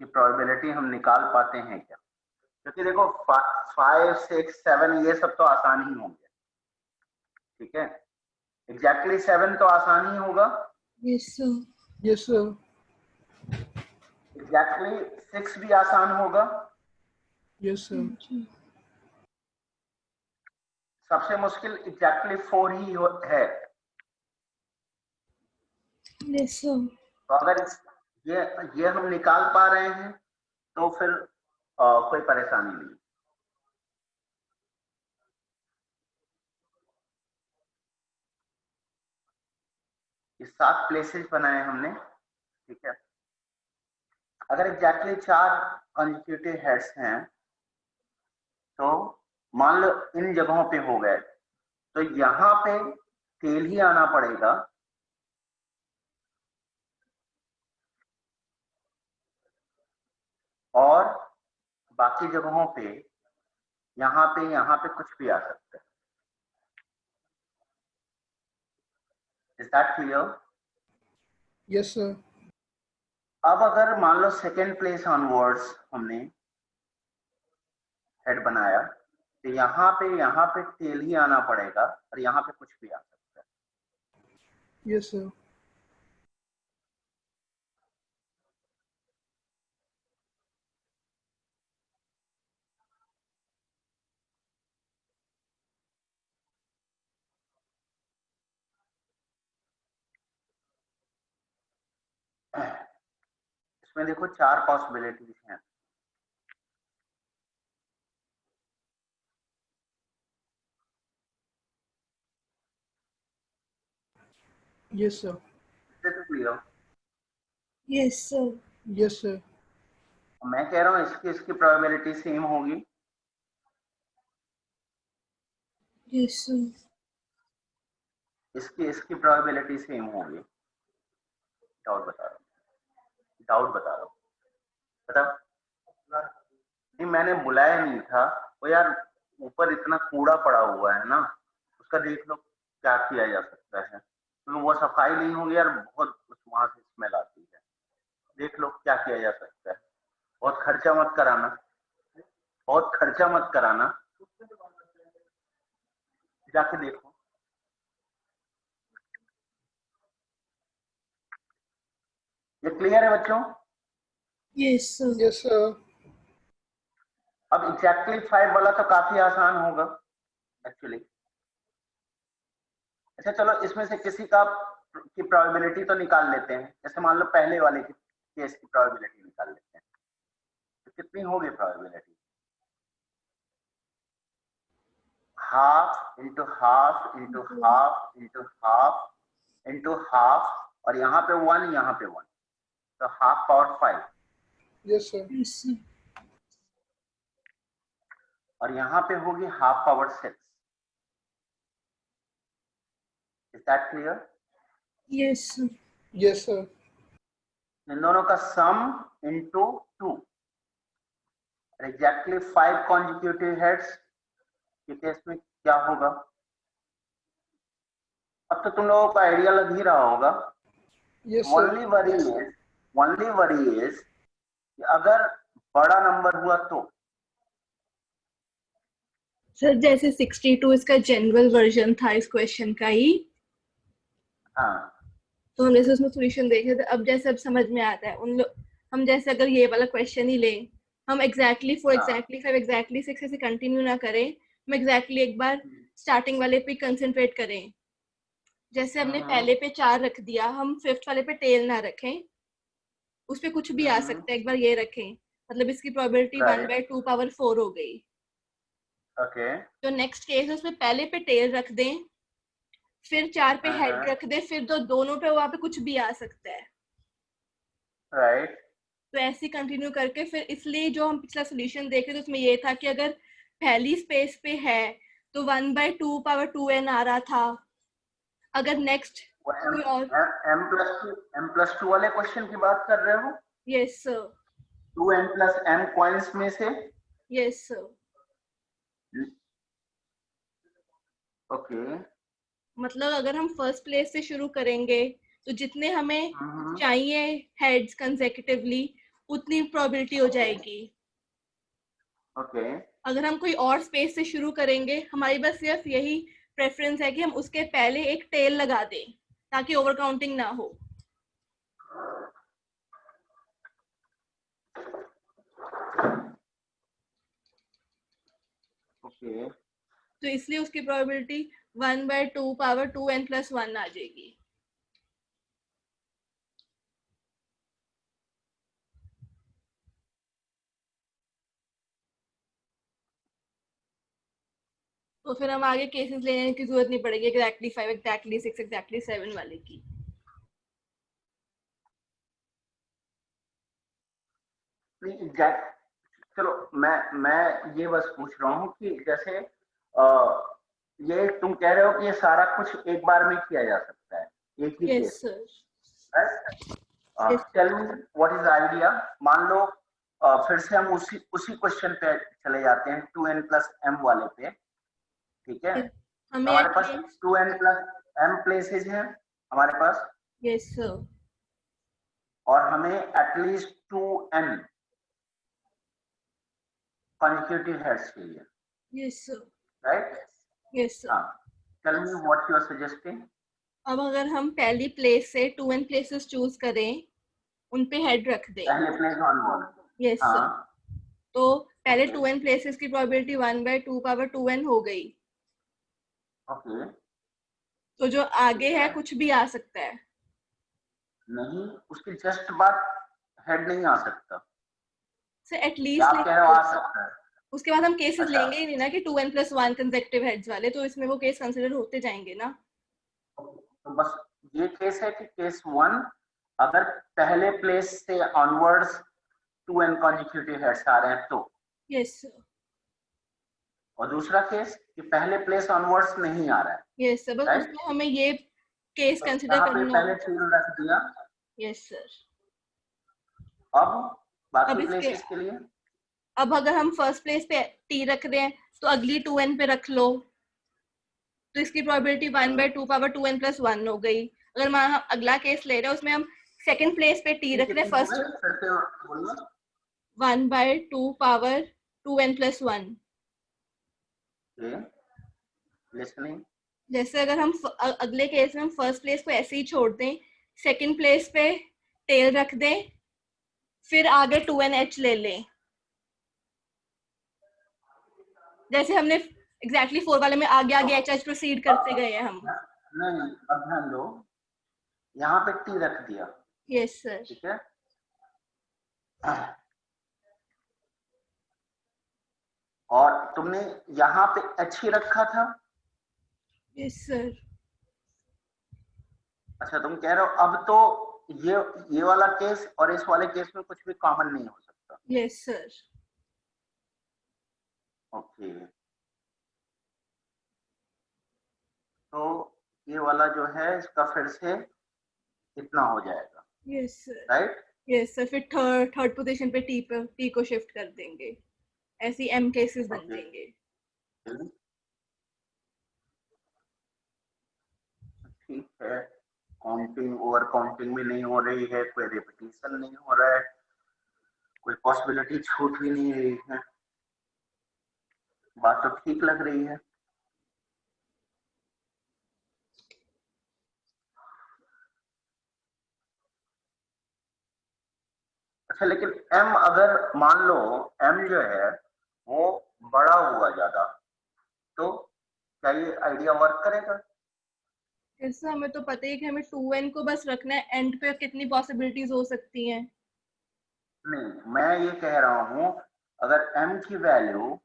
की प्रोबेबिलिटी हम निकाल पाते हैं क्या? क्योंकि देखो 5, 6, 7 ये सब तो आसान ही होंगे, ठीक है। एग्जैक्टली 7 तो आसान ही होगा। Yes sir. Yes sir. Exactly 6 भी आसान होगा। Yes sir. सबसे मुश्किल एग्जैक्टली 4 ही है। Yes sir. तो अगर ये हम निकाल पा रहे हैं तो फिर कोई परेशानी नहीं। ये 7 प्लेसेस बनाए हमने, ठीक है। अगर एग्जैक्टली 4 कंसेक्यूटिव हेड्स हैं तो मान लो इन जगहों पे हो गए, तो यहां पे टेल ही आना पड़ेगा, और बाकी जगहों पे यहाँ पे कुछ भी आ सकता है। Is that clear? Yes sir. अब अगर मान लो सेकेंड प्लेस ऑनवर्ड्स हमने हेड बनाया, तो यहाँ पे टेल ही आना पड़ेगा और यहाँ पे कुछ भी आ सकता है। Yes sir. इसमें देखो 4 पॉसिबिलिटीज हैं। Yes sir. Clear? Yes sir. Yes sir. मैं कह रहा हूँ इसकी प्रोबेबिलिटी सेम होगी। Yes sir. इसकी प्रोबेबिलिटी सेम होगी। डाउट बता रहा हूँ बता। नहीं, मैंने बुलाया नहीं था वो यार, ऊपर इतना कूड़ा पड़ा हुआ है ना, उसका देख लो क्या किया जा सकता है, क्योंकि वो सफाई नहीं होगी यार, बहुत वहां से स्मेल आती है। देख लो क्या किया जा सकता है। बहुत खर्चा मत कराना, जाके देखो। ये क्लियर है बच्चों? Yes sir. Yes sir. अब एग्जैक्टली 5 वाला तो काफी आसान होगा एक्चुअली। अच्छा चलो, इसमें से किसी का की प्रोबेबिलिटी तो निकाल लेते हैं। जैसे मान लो पहले वाले की केस की प्रोबेबिलिटी निकाल लेते हैं, तो कितनी होगी probability? Half into half into half into half into half, और यहाँ पे 1, यहाँ पे 1, तो half power 5, yes sir. Yes sir. और यहाँ पे होगी half power 6। Is that clear? Yes sir. Yes sir. इन दोनों का sum into 2, exactly 5 consecutive heads के केस में क्या होगा? अब तो तुम लोगों को आइडिया लग ही रहा होगा। Yes sir. Only worry is कि अगर बड़ा नंबर हुआ तो। सर जैसे 62 इसका जनरल वर्जन था इस क्वेश्चन का ही, हाँ, तो हम जैसे उसमें सॉल्यूशन देखे थे, अब जैसे अब समझ में आता है हम जैसे अगर ये वाला क्वेश्चन ही लें, हम एग्जैक्टली 4 एग्जैक्टली 5 एग्जैक्टली 6 ऐसे कंटिन्यू ना करें, हम एग्जैक्टली एक बार स्टार्टिंग वाले पे कंसंट्रेट करें। जैसे हमने पहले पे 4 रख दिया, हम 5th वाले पे टेल ना रखें, उस पे कुछ भी आ सकता है, एक बार ये रखें, मतलब इसकी प्रोबेबिलिटी 1/2 पावर 4 हो गई। ओके। तो नेक्स्ट केस है उसमें पहले पे टेल रख दें, फिर 4 पे हेड रख दें, फिर दोनों पे वहां पे कुछ भी आ सकता है। राइट। तो ऐसे कंटिन्यू करके फिर, इसलिए जो हम पिछला सोल्यूशन देखे तो उसमें ये था कि अगर पहली स्पेस पे है तो 1/2 पावर 2n आ रहा था। अगर नेक्स्ट कोई और m+2 वाले क्वेश्चन की बात कर रहे हो? Yes sir. 2n+m कॉइन्स में से? Yes sir. ओके। मतलब अगर हम फर्स्ट प्लेस से शुरू करेंगे तो जितने हमें चाहिए हेड्स कंसेक्यूटिवली, उतनी प्रोबेबिलिटी हो जाएगी। ओके अगर हम कोई और स्पेस से शुरू करेंगे, हमारी बस सिर्फ यही प्रेफरेंस है कि हम उसके पहले एक टेल लगा दें ताकि ओवर काउंटिंग ना हो। ओके तो इसलिए उसकी प्रोबेबिलिटी 1/2 पावर 2n + 1 आ जाएगी। तो फिर हम आगे केसेस लेने की जरूरत नहीं पड़ेगी एग्जैक्टली 5, एग्जैक्टली 6, एग्जैक्टली 7 वाले की। नहीं एग्जैक्ट, चलो मैं ये बस पूछ रहा हूँ कि जैसे ये तुम कह रहे हो कि ये सारा कुछ एक बार में किया जा सकता है एक ही yes case, sir. Right? Tell me what is idea. मान लो फिर से हम उसी क्वेश्चन पे चले जाते हैं 2n + m वाले पे, ठीक है? हमें हमारे पास एटलीस्ट 2n + m प्लेसेस हैं हमारे पास, यस सर, और हमें एटलीस्ट 2n consecutive heads चाहिए, yes sir, right? Yes sir. हाँ, tell me what you are suggesting. अब अगर हम पहली प्लेस से 2n प्लेसेस चूज करें, उन पे हेड रख दें। पहले प्लेस ऑन यस सर। हाँ तो पहले ओके 2n प्लेसेस की प्रोबेबिलिटी 1/2 पावर 2n हो गई। ओके तो जो आगे ठीक है है, कुछ भी आ सकता है। नहीं उसके जस्ट बाद हेड नहीं आ सकता, सर या एटलीस्ट आप कह रहे हो आ सकता है? उसके बाद हम केसेस अच्छा लेंगे ही नहीं ना कि 2n + 1 कंसेक्टिव हेड्स वाले, तो इसमें वो केस कंसिडर होते जाएंगे ना। तो बस ये केस है कि केस 1 अगर पहले प्लेस से ऑनवर्ड्स 2n consecutive हेड्स आ रहे हैं तो, यस सर, और दूसरा केस कि पहले प्लेस ऑनवर्ड्स नहीं आ रहा है, यस सर। बस राइट? उसमें हमें ये केस तो कंसिडर यहाँ पे करना पहले होगा। टील रख दिया, यस सर। अब अब बाकी इसके प्लेसेस के लिए अब अगर हम फर्स्ट प्लेस पे t रख रहे हैं तो अगली 2n पे रख लो, तो इसकी प्रोबेबिलिटी 1/2 पावर 2n + 1 हो गई। अगर हम अगला केस ले रहे हैं उसमें हम सेकंड प्लेस पे t रख रहे हैं, कितनी हो फर्स्ट गई फिर से बोलिए। 1/2 पावर 2n + 1। लिसनिंग। जैसे अगर हम अगले केस में हम फर्स्ट प्लेस को ऐसे ही छोड़ दें, सेकंड प्लेस पे टेल रख दें, फिर आगे 2n h ले लें, जैसे हमने एग्जैक्टली 4 वाले में आगे आगे एच प्रोसीड करते गए हैं हम। नहीं अब ध्यान दो, यहाँ पे टी रख दिया, यस सर। ठीक है? और तुमने यहाँ पे एच ही रखा था। Yes sir. अच्छा तुम कह रहे हो अब तो ये वाला केस और इस वाले केस में कुछ भी कॉमन नहीं हो सकता। Yes sir. ओके, तो ये वाला जो है इसका फिर से इतना हो जाएगा, yes sir. Right? Yes sir. फिर थर्ड पोजीशन पे टी को शिफ्ट कर देंगे, ऐसी m केसेस बन ओके जाएंगे। ठीक है, काउंटिंग ओवर काउंटिंग भी नहीं हो रही है, कोई रिपीटिशन नहीं हो रहा है, कोई पॉसिबिलिटी छूट भी नहीं रही है, बात तो ठीक लग रही है। अच्छा लेकिन m अगर मान लो m जो है वो बड़ा हुआ ज्यादा, तो क्या ये आइडिया वर्क करेगा? ऐसा हमें तो पता ही है कि हमें 2n को बस रखना है, एंड पे कितनी पॉसिबिलिटीज हो सकती हैं। नहीं मैं ये कह रहा हूं अगर m की वैल्यू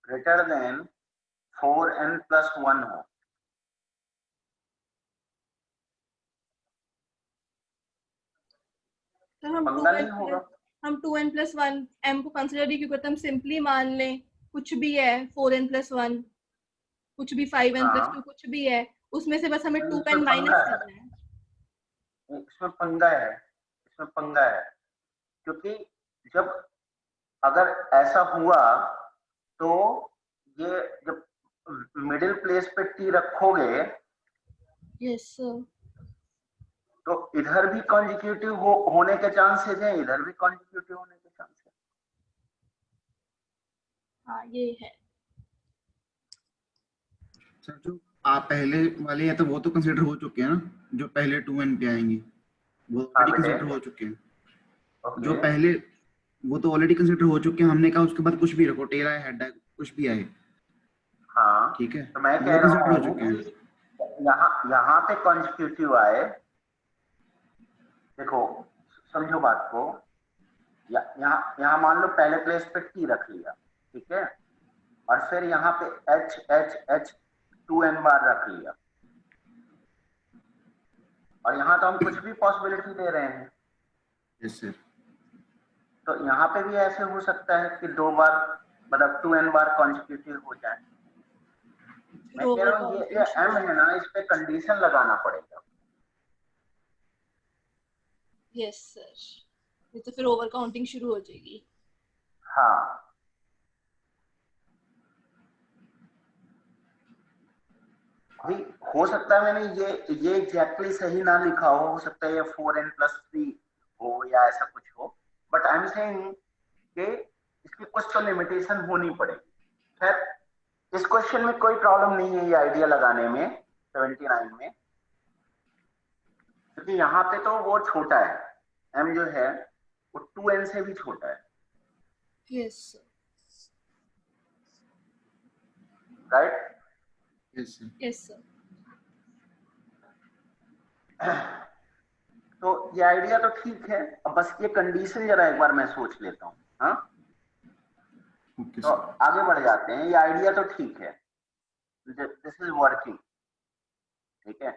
ग्रेटर देन 4n + 1 हो, तो हम पंगा 2n नहीं होगा। हम 2n + 1 m को कंसिडर ही क्यों करते हैं, हम सिंपली मान लें कुछ भी है 4n + 1, कुछ भी 5n + 2, हाँ कुछ भी है, उसमें से बस हमें इसमें 2n पंगा माइनस है, करना है। इसमें पंगा है, इसमें पंगा है, क्योंकि जब अगर ऐसा हुआ तो ये जब मिडिल प्लेस पे टी रखोगे यस सर। तो इधर भी कॉन्जिक्यूटिव होने के चांसेस हैं, इधर भी कॉन्जिक्यूटिव होने के चांसेस। हाँ ये है। सर जो आप पहले वाले या तो वो तो कंसीडर हो चुके हैं ना, जो पहले 2n पे आएंगी वो हाँ ऑलरेडी बेटे, कंसीडर हो चुके हैं। जो ओके, पहले वो तो ऑलरेडी कंसीडर हो चुके हैं, हमने कहा उसके बाद कुछ भी रखो, टेल आए, हेड आए, कुछ भी आए, हाँ ठीक है, तो मैं वो कह रहा कंसीडर हो हूँ चुके हैं। कि यहाँ पे कॉन्जिक्यूटिव आए, देखो समझो बात को, यहाँ मान लो पहले प्लेस पे टी रख लिया, ठीक है, और फिर यहाँ पे एच एच एच 2n बार रख लिया, और यहाँ तो हम कुछ भी पॉसिबिलिटी दे रहे हैं। Yes sir. तो यहाँ पे भी ऐसे हो सकता है कि 2 बार मतलब 2n बार कॉन्जिक्यूटिव हो जाए। मैं कह रहा हूँ ये m है ना, इस पे कंडीशन लगाना पड़ेगा। यस सर, ये तो फिर ओवर काउंटिंग शुरू हो जाएगी। हाँ, अभी हो सकता है मैंने ये एग्जैक्टली सही ना लिखा हो सकता है ये 4n+3 हो या ऐसा कुछ हो, बट आई एम सेइंग कि इसकी कुछ तो लिमिटेशन होनी पड़ेगी। खैर इस क्वेश्चन में कोई प्रॉब्लम नहीं है ये आइडिया लगाने में 79 में, क्योंकि यहाँ पे तो वो छोटा है, m जो है वो 2n से भी छोटा है। Yes sir. Right? Yes sir. Yes sir. तो ये आइडिया तो ठीक है, अब बस ये कंडीशन जरा एक बार मैं सोच लेता हूँ। हाँ ओके तो सर। आगे बढ़ जाते हैं। ये आइडिया तो ठीक है, दिस इज वर्किंग, ठीक है।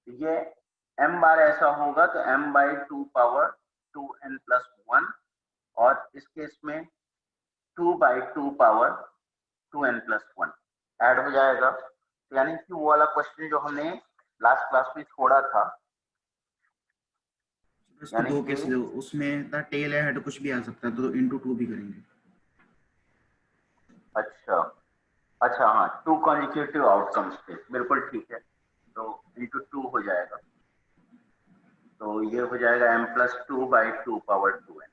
ये m बार ऐसा होगा तो m/2 पावर 2n+1, और इस केस में 2/2 पावर 2n+1 ऐड हो जाएगा। तो यानी कि वो वाला क्वेश्चन जो हमने लास्ट क्लास में छोड़ा था, इसके यानी दो कि केसेस, उसमें द टेल है, हेड कुछ भी आ सकता है, तो इनटू 2 भी करेंगे। अच्छा अच्छा, हाँ 2 कॉन्जिक्यूटिव आउटकम्स थे, बिल्कुल ठीक है, तो इंटू 2 हो जाएगा, तो ये हो जाएगा m+2/2 पावर 2n।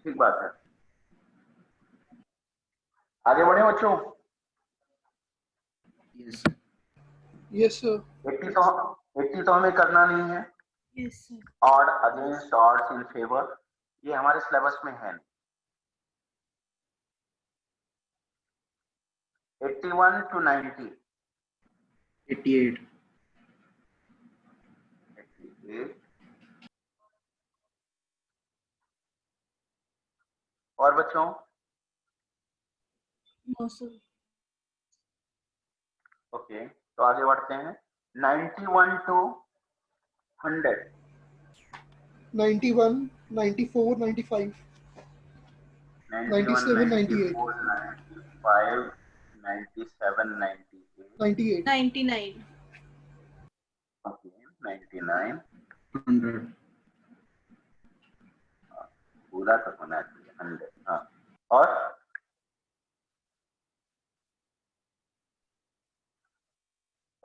ठीक बात है, आगे बढ़े बच्चों। Yes sir. Yes, sir. 80 तो हमें करना नहीं है। Yes sir. Odd against, odds in favour, ये हमारे सिलेबस में है नहीं। 81 to 90, 88। 88, और बच्चों नो सर। ओके, तो आगे बढ़ते हैं। 91 to 100, 91, 94, 95, 91, 97, 98, 94, 95, 97, 98, 98. 99। ओके 99, 100। पूरा तो होना चाहिए 100। हाँ, और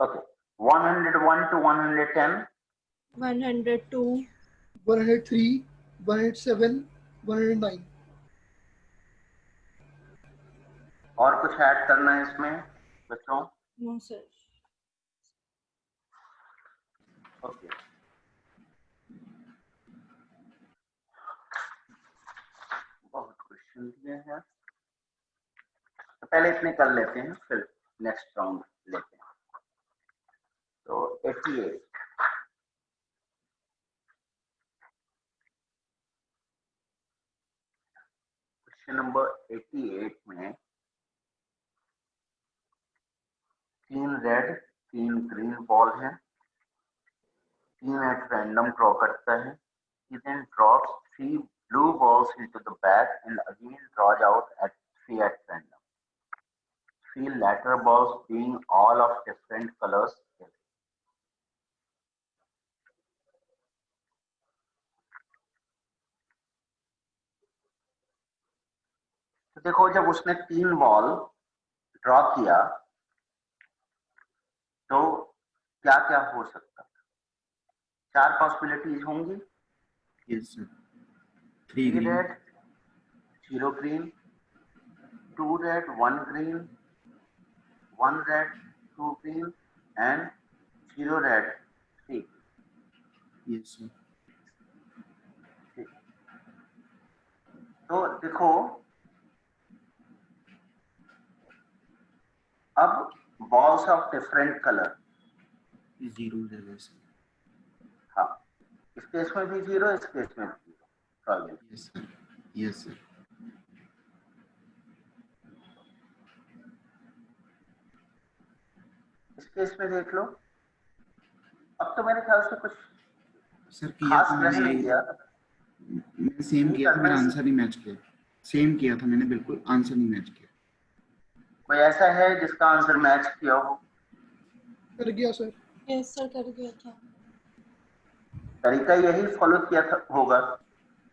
ओके 101 to 110, 102, 103, 107, 109. और कुछ ऐड करना है इसमें बच्चों? No sir. ओके, बहुत क्वेश्चन दिए हैं, तो पहले इतने कर लेते हैं फिर नेक्स्ट राउंड लेते हैं। तो 88, क्वेश्चन नंबर 88 में 3 रेड 3 ग्रीन बॉल है, 3 एट रैंडम ड्रॉ करता है, he then drops 3 blue balls into the bag and again draws out at 3 at random. 3 latter balls being all of different colors. तो देखो जब उसने 3 बॉल ड्रॉ किया तो क्या क्या हो सकता है? 4 पॉसिबिलिटीज होंगी। Yes sir. 3 3 green, red, 0 green, 2 red, 1 green, 1 red, 2 green and 0 red, 3। Yes sir. तो देखो अब balls of different color, 0 है सर। हाँ, इस केस में भी 0, इस केस में भी 0। Yes sir. Yes sir. इस केस में देख लो, अब तो मेरे ख्याल से कुछ सर किया खास तो रह मैंने नहीं यही, गया। मैंने सेम यही किया था, मेरा करना आंसर नहीं मैच किया। सेम किया था मैंने, बिल्कुल आंसर नहीं मैच किया। कोई ऐसा है जिसका आंसर मैच किया हो? कर गया सर। यस सर, कर गया था। तरीका यही फॉलो किया था होगा।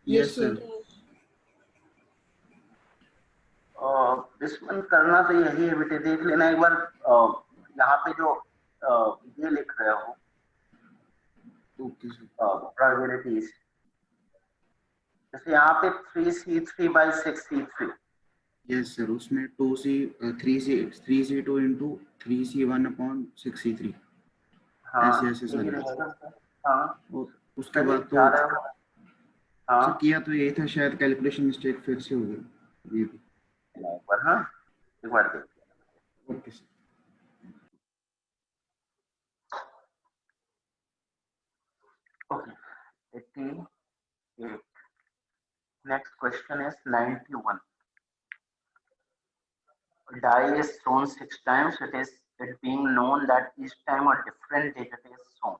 Yes yes sir. सर। इसमें करना तो यही है बेटे, देख लेना एक बार। यहाँ पे जो ये लिख रहे हो ओके सर। प्रोबेबिलिटीज, जैसे यहाँ पे 3C3/6C3। यस सर, उसमें 3C2 इंटू 3C1/6C3 हाँ, ऐसे ऐसे यही सारे। रहेगा। हाँ, और उसके सही बाद तो जा रहे हो। सर हाँ, किया तो यही था, शायद कैलकुलेशन मिस्टेक फिर से हो गई ये भी। एक बार, हाँ, एक बार देखिए। Okay sir. Okay, 88. Next question is 91. A die is shown 6 times. It being known that each time a different digit is shown.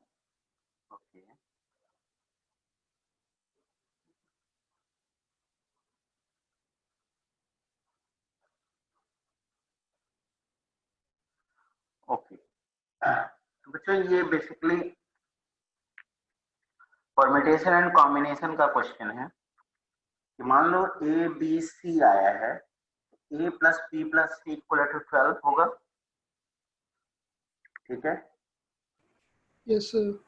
Okay. Okay. तो बच्चों ये बेसिकली परमिटेशन एंड कॉम्बिनेशन का क्वेश्चन है कि मान लो ए बी सी आया है, a plus B plus C equal to 12 होगा, ठीक है, यस सर।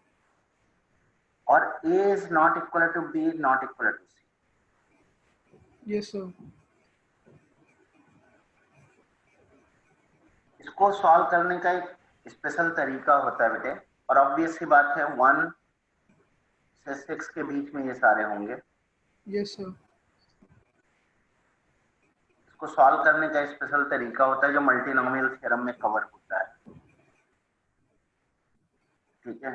और a is not equal to B not equal to C. Yes sir. इसको सॉल्व करने का एक स्पेशल तरीका होता है बेटे, और ऑब्वियस सी बात है 1 से 6 के बीच में ये सारे होंगे। Yes sir. इसको सॉल्व करने का स्पेशल तरीका होता है जो मल्टीनोमियल थ्योरम में कवर होता है, ठीक है।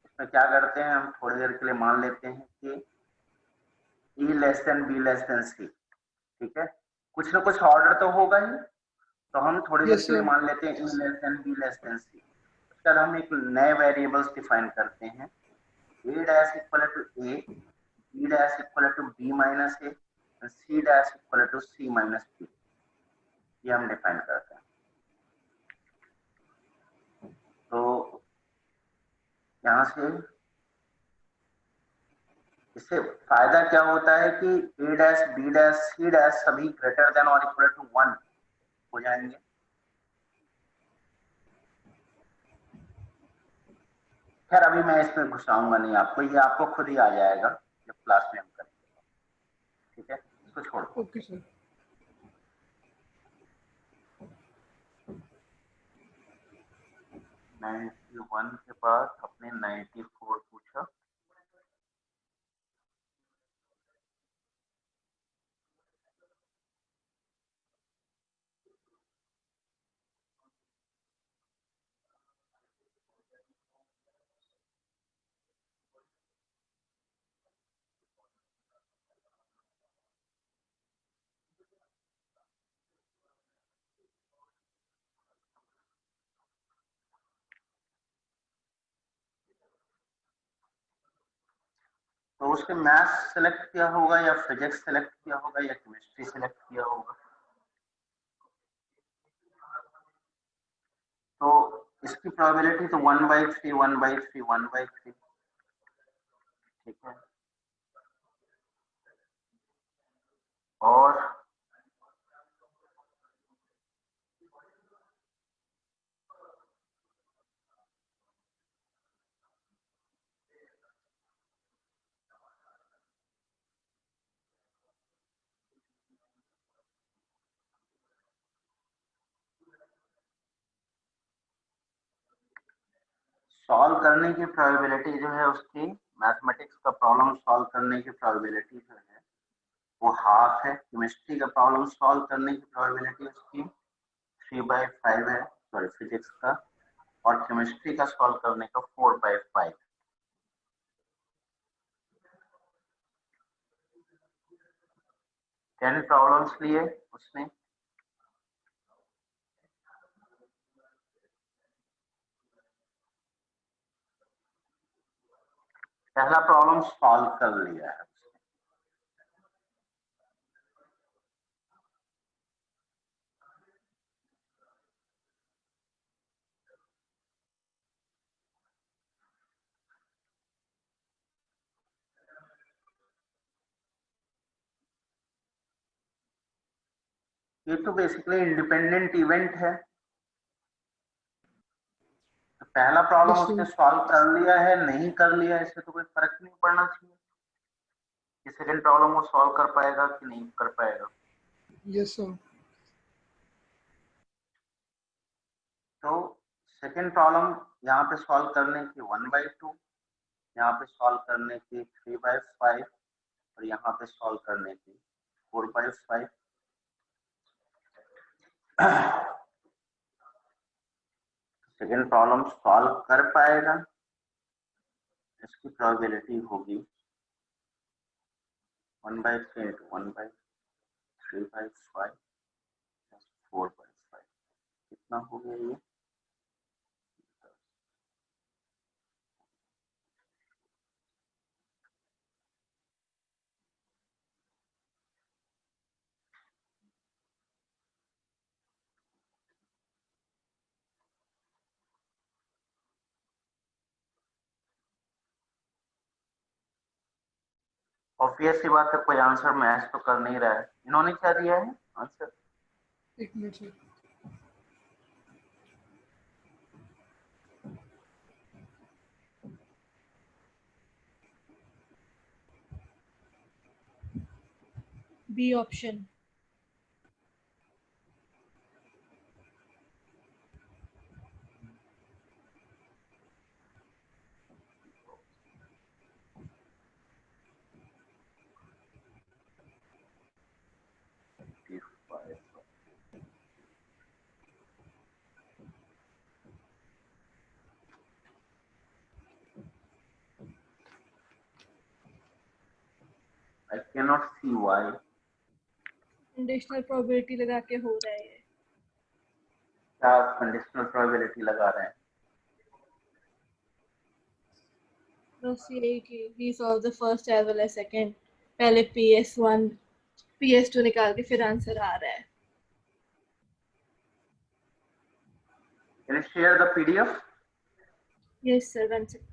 इसमें क्या करते हैं, हम थोड़ी देर के लिए मान लेते हैं कि e less than B less than C, ठीक है, कुछ ना कुछ ऑर्डर तो होगा ही, तो हम थोड़ी देर यस के लिए सर। मान लेते हैं e less than B less than C. उसके बाद हम एक नए वेरिएबल्स डिफाइन करते हैं, a dash equal to a, b dash equal to b minus a, c dash equal to c minus b, ये हम डिफाइन करते हैं। तो यहाँ से इससे फायदा क्या होता है कि a dash b dash c dash सभी ग्रेटर देन और इक्वल टू 1 हो जाएंगे। खैर अभी मैं इसमें घुसाऊंगा नहीं आपको, ये आपको खुद ही आ जाएगा जब क्लास में हम करेंगे, ठीक है, इसको छोड़ दो। Okay sir. नाइन्टी वन के बाद अपने 94 पूछा। तो उसके मैथ्स सेलेक्ट किया होगा या फिजिक्स सेलेक्ट किया होगा या केमिस्ट्री सेलेक्ट किया होगा। तो इसकी प्रोबेबिलिटी तो 1/3 1/3 1/3, ठीक है, और सॉल्व करने की प्रोबेबिलिटी जो है उसकी, मैथमेटिक्स का प्रॉब्लम सॉल्व करने की प्रोबेबिलिटी जो है वो हाफ है। केमिस्ट्री का प्रॉब्लम सॉल्व करने की प्रोबेबिलिटी उसकी 3/5 है, सॉरी फिजिक्स का, और केमिस्ट्री का सॉल्व करने का 4/5। 10 प्रॉब्लम्स लिए उसने। पहला प्रॉब्लम सॉल्व कर लिया है। ये तो बेसिकली इंडिपेंडेंट इवेंट है। तो पहला प्रॉब्लम Yes, sir. उसने सॉल्व कर लिया है, नहीं कर लिया, इससे तो कोई फर्क नहीं पड़ना चाहिए कि सेकंड प्रॉब्लम वो सॉल्व कर पाएगा कि नहीं कर पाएगा। Yes, sir. तो सेकंड प्रॉब्लम यहाँ पे सॉल्व करने की 1/2, यहाँ पे सॉल्व करने की 3/5 और यहाँ पे सॉल्व करने की 4/5। सेकंड प्रॉब्लम सॉल्व कर पाएगा, इसकी प्रोबेबिलिटी होगी 1/3 into 1/3/5 plus 4/5। कितना हो गया ये? ऑब्वियस सी बात है, कोई आंसर मैच तो कर नहीं रहा है। इन्होंने क्या दिया है आंसर? एक minute sir. B option. I cannot see why। Conditional probability लगा के हो रहा है ये। क्या कंडीशनल प्रोबेबिलिटी लगा रहे हैं? बस यही कि we solve the first as well as second, पहले PS1 PS2 निकाल के फिर आंसर आ रहा है। Can you share the PDF? Yes sir, 1 second.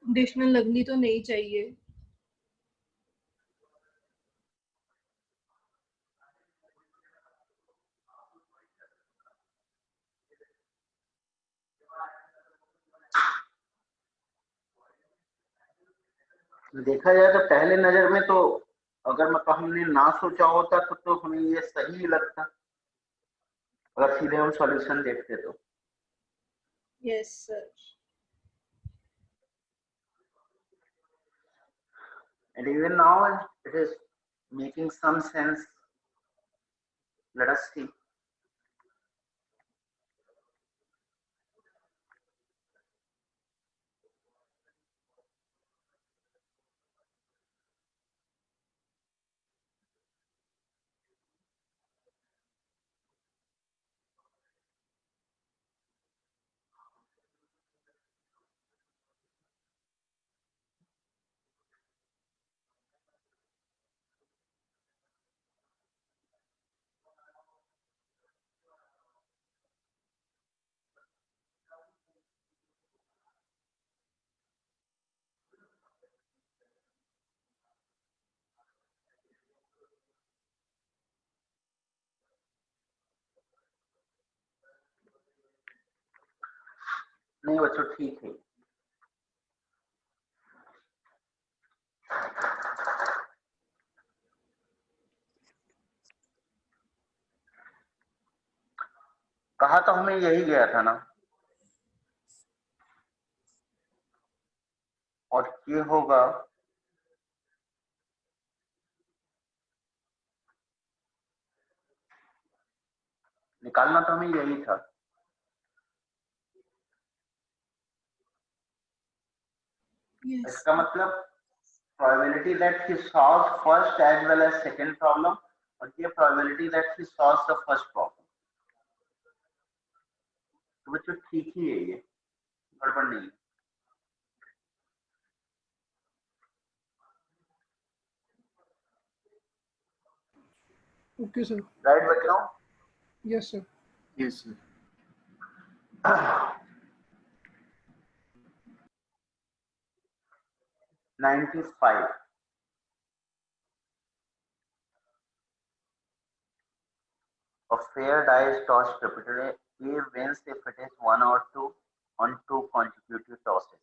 Conditional लगनी तो नहीं चाहिए। देखा जाए तो पहले नजर में तो अगर मतलब हमने ना सोचा होता तो हमें ये सही लगता, अगर सीधे हम सॉल्यूशन देखते तो। Yes sir. And even now it is making some sense. Let us see. नहीं बच्चों ठीक है। कहा तो हमें यही गया था ना, और ये होगा निकालना तो हमें यही था। Yes. इसका मतलब probability that he solves first as well as second problem, और ये probability that he solves the first problem। तो बच्चों ठीक ही है, ये गड़बड़ नहीं है। Okay, sir. राइट बच्चों? Yes, sir. Yes, sir. $95 a fair die is tossed repeatedly. A wins if it is 1 or 2 on 2 consecutive tosses.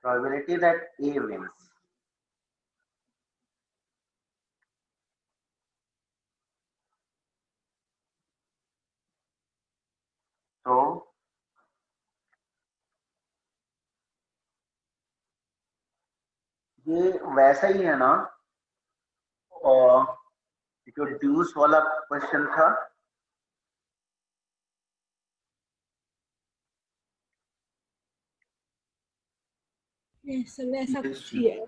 Probability that A wins. तो ये वैसा ही है ना, और जो ड्यूस वाला क्वेश्चन था, Yes, sir. वैसा Yes, कुछ sir. ही है।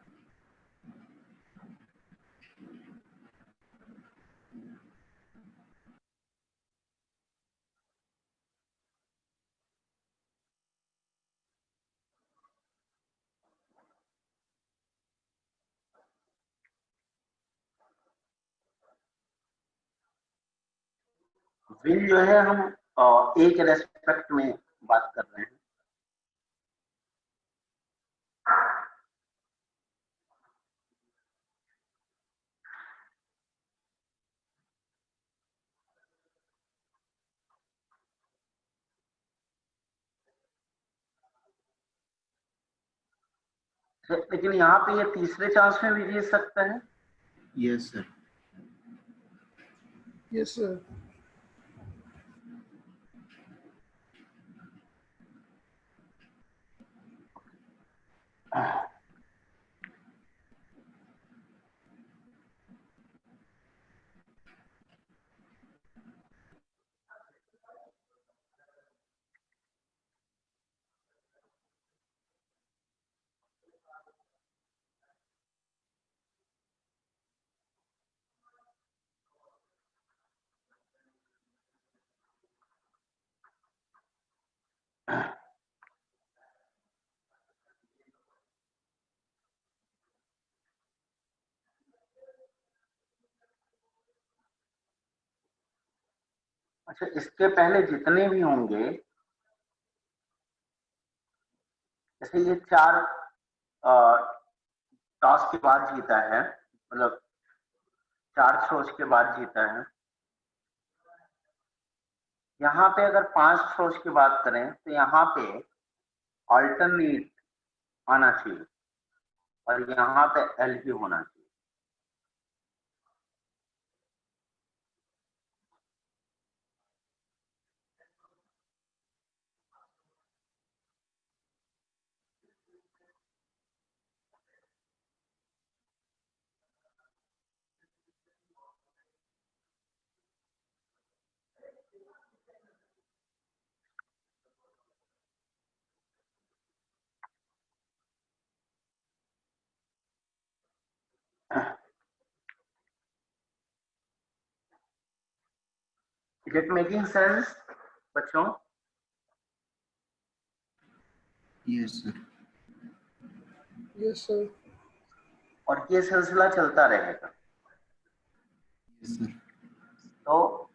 विन जो है हम ए के रेस्पेक्ट में बात कर रहे हैं। लेकिन यहाँ पे ये तीसरे चांस में भी जीत सकता है। Yes, sir. Yes, sir. अच्छा, इसके पहले जितने भी होंगे, जैसे ये 4 टॉस के बाद जीता है, मतलब 4 थ्रोज के बाद जीता है, यहाँ पे अगर 5 थ्रोज की बात करें तो यहाँ पे अल्टरनेट आना चाहिए और यहाँ पे एल ही होना चाहिए। Is it making sense बच्चों? Yes sir. Yes, sir. और ये सिलसिला चलता रहेगा। Yes sir. तो